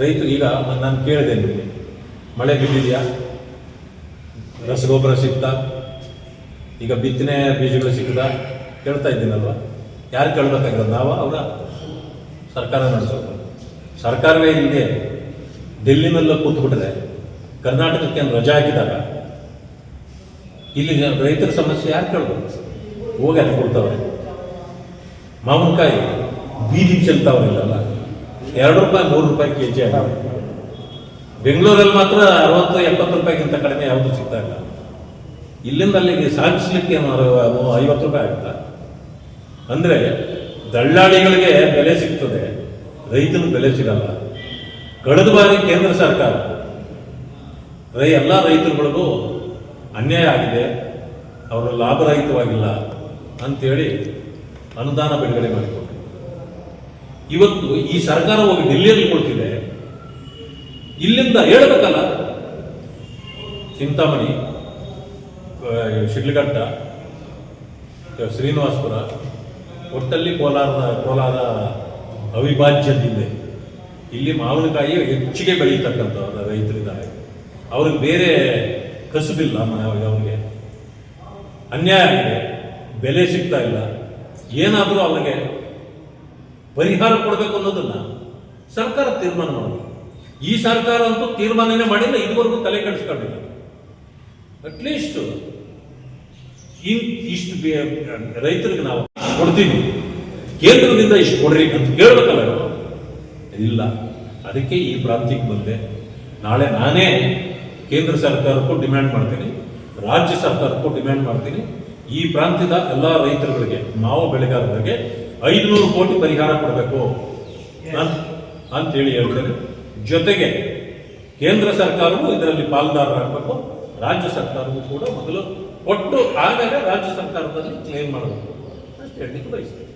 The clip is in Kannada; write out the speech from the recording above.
ರೈತರು ಈಗ ನಾನು ಕೇಳಿದೆ ನಿಮಗೆ, ಮಳೆ ಬಿದ್ದಿದೆಯಾ, ರಸಗೊಬ್ಬರ ಸಿಗ್ತಾ, ಈಗ ಬಿತ್ತನೆ ಬೀಜಗಳು ಸಿಗ್ತಾ ಕೇಳ್ತಾ ಇದ್ದೀನಲ್ವ? ಯಾರು ಕೇಳಬೇಕಾಗಿರೋದು? ನಾವು ಅವರ ಸರ್ಕಾರ ನಡೆಸೋದು. ಸರ್ಕಾರವೇ ಇಲ್ಲಿಗೆ ಡೆಲ್ಲಿನೆಲ್ಲ ಕೂತ್ಬಿಟ್ರೆ ಕರ್ನಾಟಕಕ್ಕೆ ರಜಾ ಹಾಕಿದಾಗ ಇಲ್ಲಿ ರೈತರ ಸಮಸ್ಯೆ ಯಾರು ಕೇಳ್ಬೇಕು? ಹೋಗಿ ಅಲ್ಲಿ ಕೊಡ್ತಾವ್ರೆ. ಮಾವಿನಕಾಯಿ ಬೀದಿಗೆ ಚೆಲ್ತಾವ್ರಿಲ್ಲಲ್ಲ, 2 ರೂಪಾಯಿ 3 ರೂಪಾಯಿ ಕೆಜಿ ಆಗ. ಬೆಂಗಳೂರಲ್ಲಿ ಮಾತ್ರ 60-70 ರೂಪಾಯಿಗಿಂತ ಕಡಿಮೆ ಯಾವುದು ಸಿಗ್ತಾ ಇಲ್ಲ. ಇಲ್ಲಿಂದ ಅಲ್ಲಿಗೆ ಸಾಗಿಸ್ಲಿಕ್ಕೆ 50 ರೂಪಾಯಿ ಆಗುತ್ತಾ? ಅಂದರೆ ದಳ್ಳಾಳಿಗಳಿಗೆ ಬೆಲೆ ಸಿಗ್ತದೆ, ರೈತನಿಗೆ ಬೆಲೆ ಸಿಗಲ್ಲ. ಕಳೆದ ಬಾರಿ ಕೇಂದ್ರ ಸರ್ಕಾರ ಎಲ್ಲ ರೈತರುಗಳಿಗೂ ಅನ್ಯಾಯ ಆಗಿದೆ, ಅವರು ಲಾಭರಹಿತವಾಗಿಲ್ಲ ಅಂತೇಳಿ ಅನುದಾನ ಬಿಡುಗಡೆ ಮಾಡಿಕೊಟ್ರು. ಇವತ್ತು ಈ ಸರ್ಕಾರ ಹೋಗಿ ಡೆಲ್ಲಿಯಲ್ಲಿ ಕೊಡ್ತಿದೆ, ಇಲ್ಲಿಂದ ಹೇಳಬೇಕಲ್ಲ. ಚಿಂತಾಮಣಿ, ಶಿಡ್ಲಘಟ್ಟ, ಶ್ರೀನಿವಾಸಪುರ, ಒಟ್ಟಲ್ಲಿ ಕೋಲಾರ ಅವಿಭಾಜ್ಯ ಜಿಲ್ಲೆ. ಇಲ್ಲಿ ಮಾವಿನಕಾಯಿ ಹೆಚ್ಚಿಗೆ ಬೆಳೀತಕ್ಕಂಥ ರೈತರಿದ್ದಾರೆ. ಅವ್ರಿಗೆ ಬೇರೆ ಕಸುಬಿಲ್ಲ, ಅವ್ರಿಗೆ ಅನ್ಯಾಯ ಆಗಿದೆ, ಬೆಲೆ ಸಿಗ್ತಾ ಇಲ್ಲ. ಏನಾದರೂ ಅವ್ರಿಗೆ ಪರಿಹಾರ ಕೊಡಬೇಕು ಅನ್ನೋದನ್ನ ಸರ್ಕಾರ ತೀರ್ಮಾನ ಮಾಡಬೇಕು. ಈ ಸರ್ಕಾರ ಅಂತೂ ತೀರ್ಮಾನನೇ ಮಾಡಿಲ್ಲ, ಇದುವರೆಗೂ ತಲೆ ಕೆಡಿಸ್ಕೊಂಡಿಲ್ಲ. ಅಟ್ಲೀಸ್ಟ್ ಇಷ್ಟು ರೈತರಿಗೆ ನಾವು ಕೊಡ್ತೀವಿ, ಕೇಂದ್ರದಿಂದ ಇಷ್ಟು ಕೊಡ್ರಿ ಅಂತ ಕೇಳಬೇಕಲ್ಲ. ಇಲ್ಲ, ಅದಕ್ಕೆ ಈ ಪ್ರಾಂತ್ಯಕ್ಕೆ ಬಂದೆ. ನಾಳೆ ನಾನೇ ಕೇಂದ್ರ ಸರ್ಕಾರಕ್ಕೂ ಡಿಮ್ಯಾಂಡ್ ಮಾಡ್ತೀನಿ, ರಾಜ್ಯ ಸರ್ಕಾರಕ್ಕೂ ಡಿಮ್ಯಾಂಡ್ ಮಾಡ್ತೀನಿ. ಈ ಪ್ರಾಂತ್ಯದ ಎಲ್ಲ ರೈತರುಗಳಿಗೆ, ಮಾವು ಬೆಳೆಗಾರರಿಗೆ 500 ಕೋಟಿ ಪರಿಹಾರ ಕೊಡಬೇಕು ಅಂತೇಳಿ ಹೇಳ್ತೇನೆ. ಜೊತೆಗೆ ಕೇಂದ್ರ ಸರ್ಕಾರವೂ ಇದರಲ್ಲಿ ಪಾಲ್ದಾರರಾಗಬೇಕು, ರಾಜ್ಯ ಸರ್ಕಾರವೂ ಕೂಡ ಮೊದಲು ಕೊಟ್ಟು ಆಮೇಲೆ ರಾಜ್ಯ ಸರ್ಕಾರದಲ್ಲಿ ಕ್ಲೇಮ್ ಮಾಡಬೇಕು ಅಷ್ಟು ಹೇಳಲಿಕ್ಕೆ ಬಯಸ್ತೇನೆ.